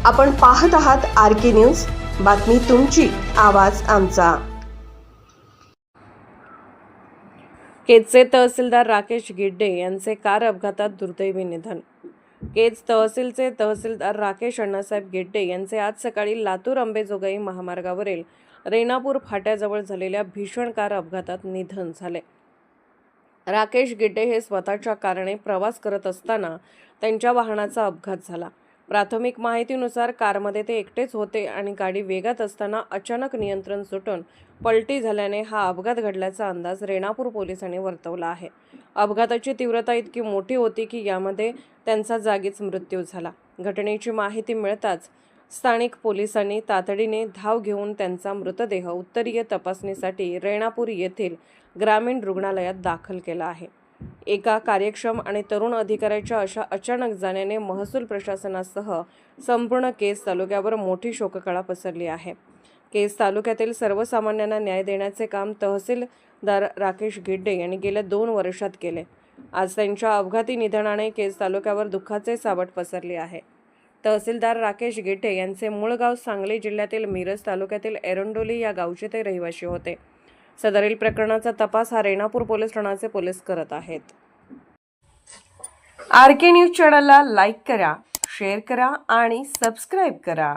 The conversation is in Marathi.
आपण पाहत आहात RK न्यूज, बातमी तुमची, आवाज आमचा। केजचे तहसीलदार राकेश गिड्डे यांचे कार अपघातात दुर्दैवी निधन। केज तहसीलचे तहसीलदार राकेश अण्णासाहेब गिड्डे यांचे आज सकाळी लातूर अंबेजोगाई महामार्गावरील रेणापूर फाट्याजवळ झालेल्या भीषण कार अपघातात निधन झाले। राकेश गिड्डे हे स्वतःच्या कारने प्रवास करत असताना त्यांच्या वाहनाचा अपघात झाला। प्राथमिक माहितीनुसार कारमध्ये ते एकटेच होते आणि गाडी वेगात असताना अचानक नियंत्रण सुटून पलटी झाल्याने हा अपघात घडल्याचा अंदाज रेणापूर पोलिसांनी वर्तवला आहे। अपघाताची तीव्रता इतकी मोठी होती की यामध्ये त्यांचा जागीच मृत्यू झाला। घटनेची माहिती मिळताच स्थानिक पोलिसांनी तातडीने धाव घेऊन त्यांचा मृतदेह उत्तरीय तपासणीसाठी रेणापूर येथील ग्रामीण रुग्णालयात दाखल केला आहे। एका कार्यक्षम आणि तरुण अधिकाऱ्याच्या अशा अचानक जाण्याने महसूल प्रशासनासह संपूर्ण केज तालुक्यावर मोठी शोककळा पसरली आहे। केज तालुक्यातील सर्वसामान्यांना न्याय देण्याचे काम तहसीलदार राकेश गिड्डे यांनी गेल्या 2 वर्षात केले। आज त्यांच्या अपघाती निधनाने केज तालुक्यावर दुःखाचे सावट पसरले आहे। तहसीलदार राकेश गिड्डे यांचे मूळ गाव सांगली जिल्ह्यातील मिरज तालुक्यातील एरंडोली या गावचे ते रहिवासी होते। सदरील प्रकरणाचा तपास हा रेणापूर पोलीस ठाण्याचे पोलीस करत आहेत। RK न्यूज चॅनलला लाईक करा, शेअर करा आणि सबस्क्राईब करा।